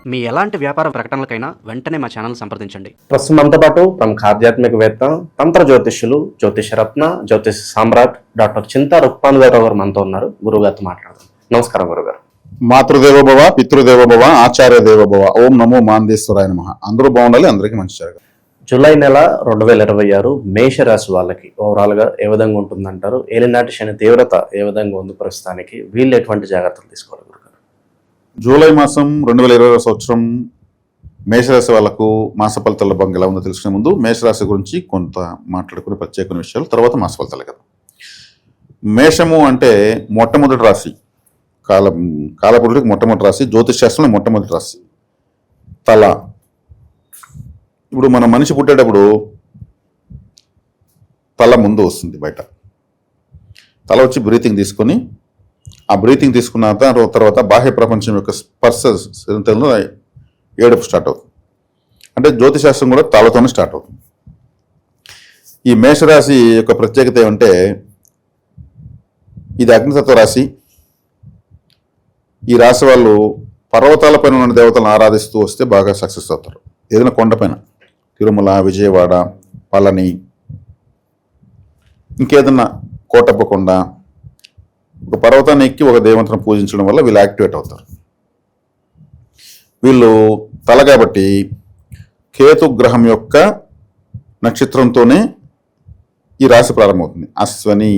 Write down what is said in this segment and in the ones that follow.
మీ ఎలాంటి వ్యాపార ప్రకటనలకైనా వెంటనే మా ఛానల్ సంప్రదించండి. ప్రస్తుతం మనతో పాటు ప్రముఖ ఆధ్యాత్మికవేత్త, తంత్ర జ్యోతిష్యులు, జ్యోతిష రత్న, జ్యోతిష సామ్రాట్ డాక్టర్ చింతా రుక్మానుగారావు గారు మనతో ఉన్నారు. గురువుగారితో మాట్లాడదాం. నమస్కారం గురుగారు. మాతృదేవోభవ, పితృదేవోభవ, ఆచార్య దేవోభవ. ఓం నమో మాందేశ్వరాయ నమః. అందరూ బాగుండాలి, అందరికీ మంచి జరగాలి. జూలై నెల 2026 మేషరాశి వాళ్ళకి ఓవరాల్ గా ఏ విధంగా ఉంటుందంటారు? ఏలినాటి శని తీవ్రత ఏ విధంగా ఉంది ప్రస్తుతానికి? వీళ్ళు ఎటువంటి జాగ్రత్తలు తీసుకోవాలి గురుగారు? జూలై మాసం 2020 సంవత్సరం మేషరాశి వాళ్ళకు మాస ఫలితాల భాగంగా ఎలా ఉందో తెలుసుకునే ముందు మేషరాశి గురించి కొంత మాట్లాడుకునే ప్రత్యేక విషయాలు, తర్వాత మాస ఫలితాలు కదా. మేషము అంటే మొట్టమొదటి రాశి, కాలపురుడికి మొట్టమొదటి రాశి, జ్యోతిష్ మొట్టమొదటి రాశి తల. ఇప్పుడు మన మనిషి పుట్టేటప్పుడు తల ముందు వస్తుంది బయట. తల వచ్చి బ్రీతింగ్ తీసుకొని, ఆ బ్రీతింగ్ తీసుకున్న తర్వాత బాహ్య ప్రపంచం యొక్క స్పర్శ ఏడుపు స్టార్ట్ అవుతుంది. అంటే జ్యోతిశాస్త్రం కూడా తలతోనే స్టార్ట్ అవుతుంది. ఈ మేషరాశి యొక్క ప్రత్యేకత ఏమంటే, ఇది అగ్నితత్వ రాశి. ఈ రాశి వాళ్ళు పర్వతాలపైన ఉన్న దేవతలను ఆరాధిస్తూ వస్తే బాగా సక్సెస్ అవుతారు. ఏదైనా కొండపైన, తిరుమల, విజయవాడ, పళని, ఇంకేదన్నా కోటప్పకొండ, ఒక పర్వతాన్ని ఎక్కి ఒక దేవతను పూజించడం వల్ల వీళ్ళు యాక్టివేట్ అవుతారు. వీళ్ళు తల కాబట్టి కేతు గ్రహం యొక్క నక్షత్రంతోనే ఈ రాశి ప్రారంభమవుతుంది. అశ్వని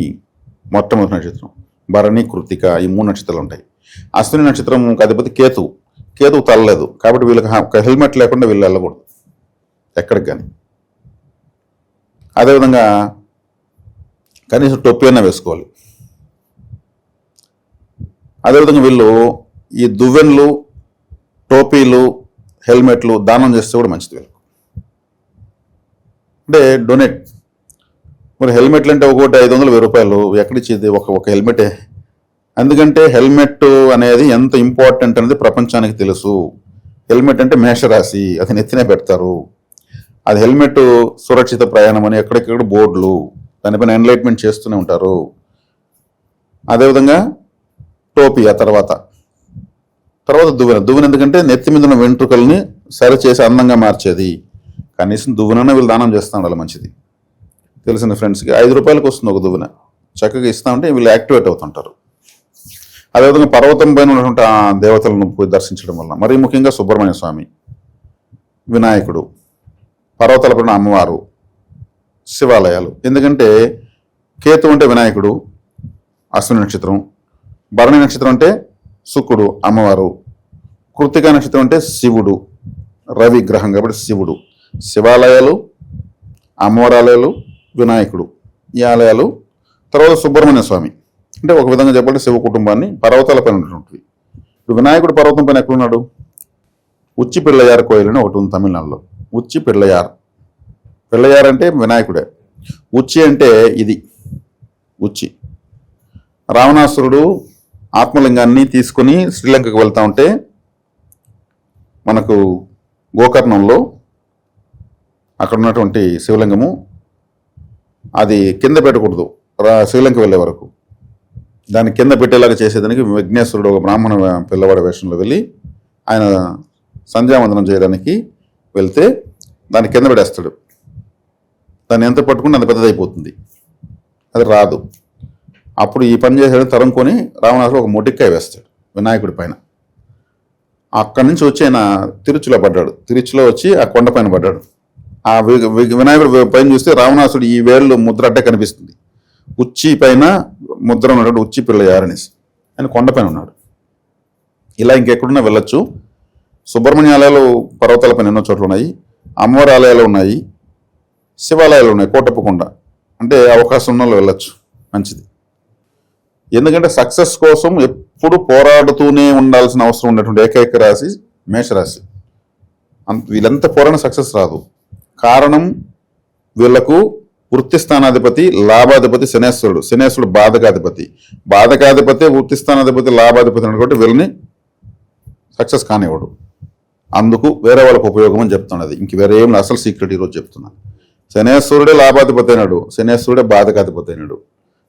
మొట్టమొదటి నక్షత్రం, భరణి, కృతిక, ఈ 3 నక్షత్రాలు ఉంటాయి. అశ్విని నక్షత్రం అధిపతి కేతువు తలలేదు కాబట్టి వీళ్ళకి హెల్మెట్ లేకుండా వీళ్ళు వెళ్ళకూడదు ఎక్కడికి కానీ. అదేవిధంగా కనీసం టొప్పి అయినా వేసుకోవాలి. అదేవిధంగా వీళ్ళు ఈ దువ్వెన్లు, టోపీలు, హెల్మెట్లు దానం చేస్తే కూడా మంచిది వీళ్ళకు. అంటే డొనేట్. మరి హెల్మెట్లు అంటే ఒకటి 500-1000 రూపాయలు ఎక్కడిచ్చేది ఒక హెల్మెటే. ఎందుకంటే హెల్మెట్ అనేది ఎంత ఇంపార్టెంట్ అనేది ప్రపంచానికి తెలుసు. హెల్మెట్ అంటే మేషరాశి, అది నెత్తినే పెడతారు. అది హెల్మెట్ సురక్షిత ప్రయాణం అని ఎక్కడెక్కడ బోర్డులు, దానిపైన ఎన్లైట్మెంట్ చేస్తూనే ఉంటారు. అదేవిధంగా టోపీ, ఆ తర్వాత దువ్వెన ఎందుకంటే నెత్తి మీద ఉన్న వెంట్రుకల్ని సరిచేసి అందంగా మార్చేది. కనీసం దువ్వెన వీళ్ళు దానం చేస్తూ ఉండాలి, మంచిది. తెలిసిన ఫ్రెండ్స్కి 5 రూపాయలకు వస్తుంది ఒక దువ్వెన, చక్కగా ఇస్తామంటే వీళ్ళు యాక్టివేట్ అవుతుంటారు. అదేవిధంగా పర్వతం పైన ఉన్నటువంటి ఆ దేవతలను దర్శించడం వల్ల, మరీ ముఖ్యంగా సుబ్రహ్మణ్య స్వామి, వినాయకుడు, పర్వతాల పైన అమ్మవారు, శివాలయాలు. ఎందుకంటే కేతు అంటే వినాయకుడు, అశ్విని నక్షత్రం, భరణి నక్షత్రం అంటే శుక్రుడు, అమ్మవారు, కృతికా నక్షత్రం అంటే శివుడు, రవి గ్రహం కాబట్టి శివుడు. శివాలయాలు, అమ్మవారి ఆలయాలు, వినాయకుడు, ఈ ఆలయాలు. తర్వాత సుబ్రహ్మణ్య స్వామి అంటే ఒక విధంగా చెప్పాలంటే శివ కుటుంబాన్ని పర్వతాల పైన ఉన్నటువంటివి. ఇప్పుడు వినాయకుడు పర్వతం పైన ఎక్కడున్నాడు? ఉచ్చి పిళ్ళయార్ కోయిల్ అని ఒకటి ఉంది తమిళనాడులో. ఉచ్చి పిళ్ళయార్ అంటే వినాయకుడే. ఉచ్చి అంటే ఇది ఉచ్చి. రావణాసురుడు ఆత్మలింగాన్ని తీసుకుని శ్రీలంకకు వెళ్తా ఉంటే మనకు గోకర్ణంలో అక్కడ ఉన్నటువంటి శివలింగము, అది కింద పెట్టకూడదు శ్రీలంక వెళ్ళే వరకు. దాన్ని కింద పెట్టేలాగా చేసేదానికి విఘ్నేశ్వరుడు ఒక బ్రాహ్మణ పిల్లవాడి వేషంలో వెళ్ళి ఆయన సంధ్యావందనం చేయడానికి వెళ్తే దాన్ని కింద పెట్టేస్తాడు. దాన్ని ఎంత పట్టుకుని అంత పెద్దదైపోతుంది, అది రాదు. అప్పుడు ఈ పని చేసేది తరుముకొని రావణాసుడు ఒక మొటిక్కాయ వేస్తాడు వినాయకుడి పైన. అక్కడి నుంచి వచ్చి ఆయన తిరుచులో పడ్డాడు. తిరుచులో వచ్చి ఆ కొండ పైన పడ్డాడు. ఆ వినాయకుడి పైన చూస్తే రావణాసుడు ఈ వేళ్ళు ముద్ర అడ్డే కనిపిస్తుంది. ఉచ్చి పైన ముద్ర ఉన్నాడు, ఉచ్చి పిళ్ళయారనేసి. ఆయన కొండపైన ఉన్నాడు. ఇలా ఇంకెక్కడున్నా వెళ్ళొచ్చు. సుబ్రహ్మణ్య ఆలయాలు పర్వతాల పైన ఎన్నో చోట్ల ఉన్నాయి, అమ్మవారి ఆలయాలు ఉన్నాయి, శివాలయాలు ఉన్నాయి, కోటప్పకొండ. అంటే అవకాశం ఉన్న వాళ్ళు వెళ్ళొచ్చు, మంచిది. ఎందుకంటే సక్సెస్ కోసం ఎప్పుడు పోరాడుతూనే ఉండాల్సిన అవసరం ఉన్నటువంటి ఏకైక రాశి మేషరాశి. వీళ్ళంతా పోరాడిన సక్సెస్ రాదు. కారణం వీళ్లకు వృత్తి స్థానాధిపతి, లాభాధిపతి శనేశ్వరుడు బాధకాధిపతి వృత్తి స్థానాధిపతి, లాభాధిపతి అనుకుంటే వీళ్ళని సక్సెస్ కానివ్వడు. అందుకు వేరే వాళ్ళకు ఉపయోగం అని చెప్తున్నది. ఇంక వేరే ఏం అసలు సీక్రెట్ ఈరోజు చెప్తున్నాను. శనేశ్వరుడే లాభాధిపతి అయినాడు, శనేశ్వరుడే బాధకాధిపతి అయినాడు.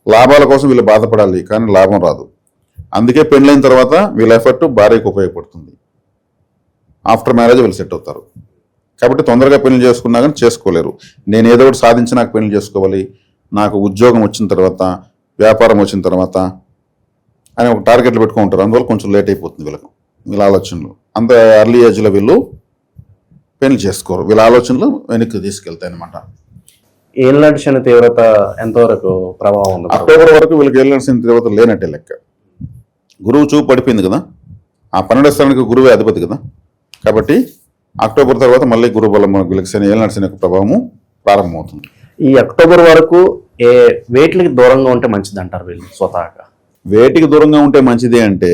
లాభాల కోసం వీళ్ళు బాధపడాలి, కానీ లాభం రాదు. అందుకే పెళ్ళైన తర్వాత వీళ్ళ ఎఫర్ట్ భార్యకు ఉపయోగపడుతుంది. ఆఫ్టర్ మ్యారేజ్ వీళ్ళు సెట్ అవుతారు. కాబట్టి తొందరగా పెళ్లి చేసుకున్నా కానీ చేసుకోలేరు. నేను ఏదో ఒకటి సాధించి నాకు పెళ్లి చేసుకోవాలి, నాకు ఉద్యోగం వచ్చిన తర్వాత, వ్యాపారం వచ్చిన తర్వాత అని ఒక టార్గెట్లు పెట్టుకుంటారు. అందువల్ల కొంచెం లేట్ అయిపోతుంది వీళ్ళ ఆలోచనలు. అంత ఎర్లీ ఏజ్లో వీళ్ళు పెళ్లి చేసుకోరు. వీళ్ళ ఆలోచనలు వెనక్కి తీసుకెళ్తాయి అనమాట. ఏలినాటి శని తీవ్రత ఎంతవరకు ప్రభావం ఉంది? అక్టోబర్ వరకు వీళ్ళకి ఏలినాటి తీవ్రత లేనట్టే లెక్క. గురువు చూపు పడిపోయింది కదా, ఆ 12వ స్థానానికి గురువే అధిపతి కదా. కాబట్టి అక్టోబర్ తర్వాత మళ్ళీ గురు బలం వీళ్ళకి శని ఏలినాటి శని యొక్క ప్రభావము ప్రారంభమవుతుంది. ఈ అక్టోబర్ వరకు ఏ వేట్లకి దూరంగా ఉంటే మంచిది అంటారు వీళ్ళు స్వతహాగా? వేటికి దూరంగా ఉంటే మంచిది అంటే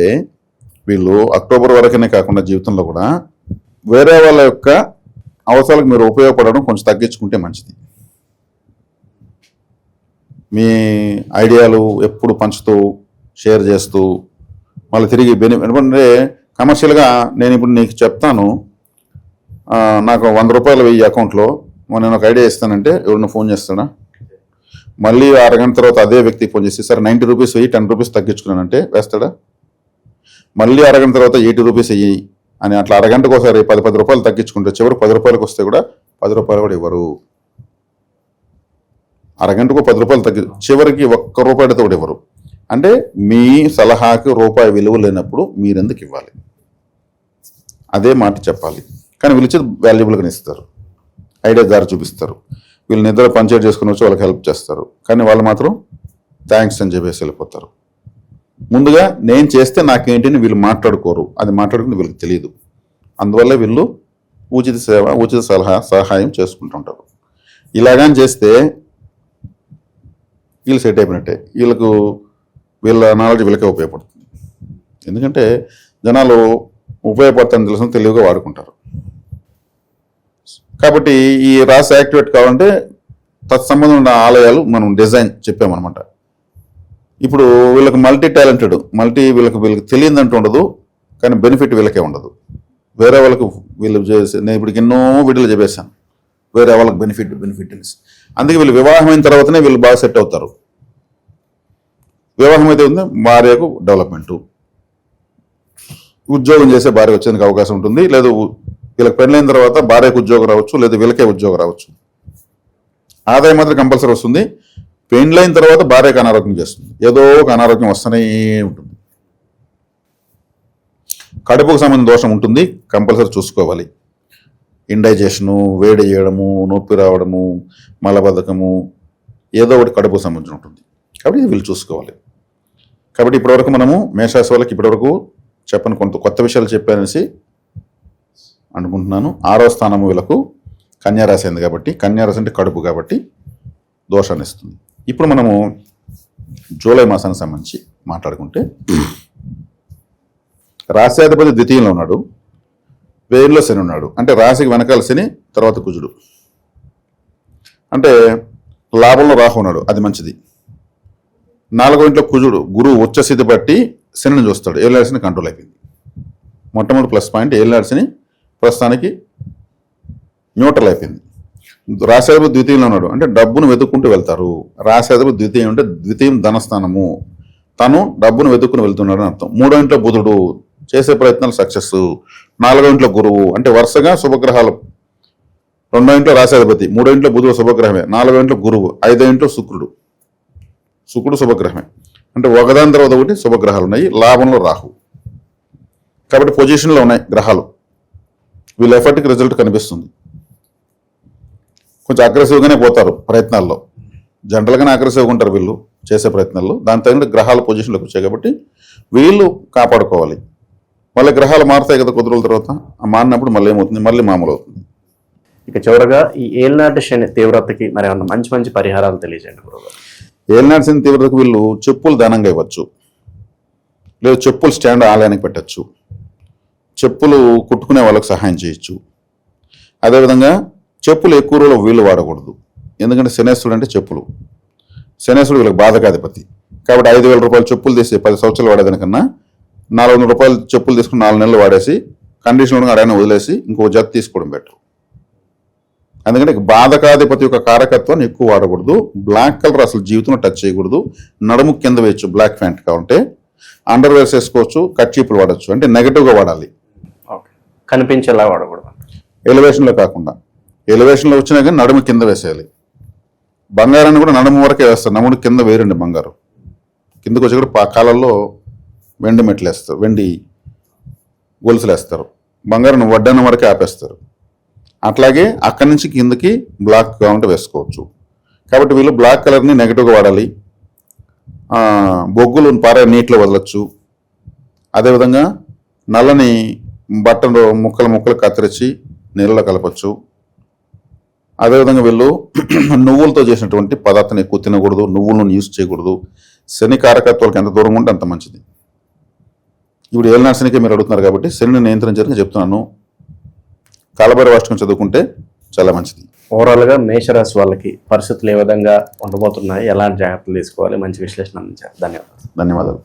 వీళ్ళు అక్టోబర్ వరకనే కాకుండా జీవితంలో కూడా వేరే వాళ్ళ యొక్క అవసరాలకు మీరు ఉపయోగపడడం కొంచెం తగ్గించుకుంటే మంచిది. మీ ఐడియాలు ఎప్పుడు పంచుతూ షేర్ చేస్తూ మళ్ళీ తిరిగి ఎందుకంటే కమర్షియల్గా నేను ఇప్పుడు నీకు చెప్తాను, నాకు 100 రూపాయలు వెయ్యి అకౌంట్లో నేను ఒక ఐడియా ఇస్తానంటే ఎవరిని ఫోన్ చేస్తాడా? మళ్ళీ అరగంట తర్వాత అదే వ్యక్తికి ఫోన్ చేసి సార్ 90 రూపీస్ వెయ్యి 10 రూపీస్ తగ్గించుకున్నానంటే వేస్తాడా? మళ్ళీ అరగంట తర్వాత 80 రూపీస్ వెయ్యి అని అట్లా అరగంటకు ఒకసారి 10 రూపాయలు తగ్గించుకుంటే చివరి 10 రూపాయలకు వస్తే కూడా 10 రూపాయలు కూడా ఇవ్వరు. అరగంటకు 10 రూపాయలు చివరికి 1 రూపాయలతో కూడా ఇవ్వరు. అంటే మీ సలహాకి రూపాయి విలువ లేనప్పుడు మీరెందుకు ఇవ్వాలి? అదే మాట చెప్పాలి. కానీ వీళ్ళు ఇచ్చేది వాల్యుబుల్గా ఇస్తారు, ఐడియా దారి చూపిస్తారు. వీళ్ళు నిద్ర పనిచేట్ చేసుకుని వచ్చి వాళ్ళకి హెల్ప్ చేస్తారు. కానీ వాళ్ళు మాత్రం థ్యాంక్స్ అని చెప్పేసి వెళ్ళిపోతారు. ముందుగా నేను చేస్తే నాకేంటి వీళ్ళు మాట్లాడుకోరు, అది మాట్లాడుకుని వీళ్ళకి తెలియదు. అందువల్ల వీళ్ళు ఉచిత సేవ, ఉచిత సహాయం చేసుకుంటుంటారు. ఇలాగని చేస్తే వీళ్ళు సెట్ అయిపోయినట్టే. వీళ్ళ నాలెడ్జ్ వీళ్ళకే ఉపయోగపడుతుంది. ఎందుకంటే జనాలు ఉపయోగపడుతుందని తెలిసిన తెలివిగా వాడుకుంటారు. కాబట్టి ఈ రాశి యాక్టివేట్ కావాలంటే తత్సంబంధం ఉన్న ఆలయాలు మనం డిజైన్ చెప్పామన్నమాట. ఇప్పుడు వీళ్ళకి మల్టీ టాలెంటెడ్, వీళ్ళకి తెలియదంటూ ఉండదు, కానీ బెనిఫిట్ వీళ్ళకే ఉండదు. వేరే వాళ్ళకు వీళ్ళు చేసి నేను ఇప్పుడు ఎన్నో వీడియోలు చెప్పేశాను వేరే వాళ్ళకి బెనిఫిట్ తెలిసి. అందుకే వీళ్ళు వివాహమైన తర్వాతనే వీళ్ళు బాగా సెట్ అవుతారు. వివాహం అయితే ఉంది, భార్యకు డెవలప్మెంటు, ఉద్యోగం చేసే భార్య వచ్చేందుకు అవకాశం ఉంటుంది. లేదు వీళ్ళకి పెళ్ళైన తర్వాత భార్యకు ఉద్యోగం రావచ్చు, లేదా వీళ్ళకే ఉద్యోగం రావచ్చు. ఆదాయం మాత్రం కంపల్సరీ వస్తుంది. పెళ్ళైన తర్వాత భార్యకు అనారోగ్యం చేస్తుంది, ఏదో ఒక అనారోగ్యం వస్తూనే ఉంటుంది. కడుపుకు సంబంధించిన దోషం ఉంటుంది, కంపల్సరీ చూసుకోవాలి. ఇండైజెషను, వేడి చేయడము, నొప్పి రావడము, మలబద్ధకము, ఏదో ఒకటి కడుపుకు సంబంధించి ఉంటుంది. కాబట్టి వీళ్ళు చూసుకోవాలి. కాబట్టి ఇప్పటివరకు మనము మేషరాశి వాళ్ళకి ఇప్పటివరకు చెప్పని కొత్త విషయాలు చెప్పానేసి అనుకుంటున్నాను. 6వ స్థానము వీళ్ళకు కన్యారాశి అయింది కాబట్టి, కన్యారాశి అంటే కడుపు కాబట్టి దోషాన్ని ఇస్తుంది. ఇప్పుడు మనము జూలై మాసానికి సంబంధించి మాట్లాడుకుంటే రాశ్యాధిపతి ద్వితీయంలో ఉన్నాడు, వేరులో శని ఉన్నాడు. అంటే రాశికి వెనకాల శని, తర్వాత కుజుడు. అంటే లాభంలో రాహు ఉన్నాడు, అది మంచిది. 4వ ఇంట్లో కుజుడు, గురువు ఉచ్చస్థితి బట్టి శనిని చూస్తాడు. ఏలినాటి శని కంట్రోల్ అయిపోయింది. మొట్టమొదటి ప్లస్ పాయింట్ ఏలినాటి శని ప్రస్తుతానికి న్యూట్రల్ అయిపోయింది. రాశ్యాధిపతి ద్వితీయంలో ఉన్నాడు, అంటే డబ్బును వెతుక్కుంటూ వెళ్తారు. రాశ్యాధిపతి ద్వితీయం అంటే ద్వితీయం ధనస్థానము, తను డబ్బును వెతుక్కుని వెళ్తున్నాడు అని అర్థం. 3వ ఇంట్లో బుధుడు, చేసే ప్రయత్నాలు సక్సెస్. 4వ ఇంట్లో గురువు, అంటే వరుసగా శుభగ్రహాలు. 2వ ఇంట్లో రాశ్యాధిపతి, 3వ ఇంట్లో బుధుడు శుభగ్రహమే, 4వ ఇంట్లో గురువు, 5వ ఇంట్లో శుక్రుడు శుభగ్రహమే. అంటే ఒకదాని తర్వాత ఒకటి శుభగ్రహాలు ఉన్నాయి. లాభంలో రాహు, కాబట్టి పొజిషన్లో ఉన్నాయి గ్రహాలు. వీళ్ళ ఎఫర్ట్కి రిజల్ట్ కనిపిస్తుంది. కొంచెం అగ్రెసివ్గానే పోతారు ప్రయత్నాల్లో, జనరల్గానే అగ్రెసివ్గా ఉంటారు వీళ్ళు చేసే ప్రయత్నాల్లో. దాని తగిన గ్రహాల పొజిషన్లోకి వచ్చాయి కాబట్టి వీళ్ళు కాపాడుకోవాలి. మళ్ళీ గ్రహాలు మారుతాయి కదా కొద్ది రోజుల తర్వాత, మారినప్పుడు మళ్ళీ ఏమవుతుంది, మళ్ళీ మామూలు అవుతుంది. ఇక చివరగా ఈ ఏలినాటి శని తీవ్రతకి మరి ఏమన్నా మంచి పరిహారాలు తెలియజేయండి గురువుగారు. ఏలినాటి శని తీవ్రతకు వీళ్ళు చెప్పులు దానంగా ఇవ్వచ్చు, లేదా చెప్పులు స్టాండ్ ఆలయానికి పెట్టచ్చు, చెప్పులు కుట్టుకునే వాళ్ళకి సహాయం చేయొచ్చు. అదేవిధంగా చెప్పులు ఎక్కువ రోజులు వీళ్ళు వాడకూడదు, ఎందుకంటే శనేశ్వరుడు అంటే చెప్పులు. శనేశ్వరుడు వీళ్ళకి బాధకాధిపతి కాబట్టి 5,000 రూపాయలు చెప్పులు తీసి 10 సంవత్సరాలు వాడేదానికన్నా 400 రూపాయలు చెప్పులు తీసుకుని 4 నెలలు వాడేసి కండిషనర్గా అడైనా వదిలేసి ఇంకో జత తీసుకోవడం బెటర్. అందుకంటే బాధకాధిపతి యొక్క కారకత్వాన్ని ఎక్కువ వాడకూడదు. బ్లాక్ కలర్ అసలు జీవితంలో టచ్ చేయకూడదు. నడుము కింద వేయచ్చు బ్లాక్ ప్యాంట్ కావాలంటే, అండర్ వేర్స్ వేసుకోవచ్చు, కట్ చీపులు వాడచ్చు. అంటే నెగటివ్గా వాడాలి. కనిపించేలా వాడకూడదు. ఎలివేషన్లో కాకుండా, ఎలివేషన్లో వచ్చినా కానీ నడుము కింద వేసేయాలి. బంగారాన్ని కూడా నడుము వరకే వేస్తారు, నడుము కింద వేరండి బంగారం. కిందకు వచ్చి కూడా కాలాల్లో వెండి మెట్లు వేస్తారు, వెండి గొలుసులు వేస్తారు. బంగారం వడ్డానం వరకే ఆపేస్తారు. అట్లాగే అక్కడి నుంచి కిందకి బ్లాక్ కావాలంటే వేసుకోవచ్చు. కాబట్టి వీళ్ళు బ్లాక్ కలర్ని నెగిటివ్గా వాడాలి. బొగ్గులు పారే నీటిలో వదలచ్చు. అదేవిధంగా నల్లని బట్టలు ముక్కలు కత్తిరించి నీళ్ళలో కలపచ్చు. అదేవిధంగా వీళ్ళు నువ్వులతో చేసినటువంటి పదార్థాన్ని ఎక్కువ తినకూడదు, నువ్వులను యూజ్ చేయకూడదు. శని కారకత్వాలకు ఎంత దూరంగా ఉంటే అంత మంచిది. ఇప్పుడు ఏలినాటి శనికే మీరు అడుగుతున్నారు కాబట్టి శనిని నియంత్రించాలని చెప్తున్నాను. కాలభైరవ అష్టకం చదువుకుంటే చాలా మంచిది. ఓవరాల్గా మేషరాశి వాళ్ళకి పరిస్థితులు ఏ విధంగా ఉండబోతున్నాయి, ఎలాంటి జాగ్రత్తలు తీసుకోవాలి, మంచి విశ్లేషణ అందించారు. ధన్యవాదాలు. ధన్యవాదాలు.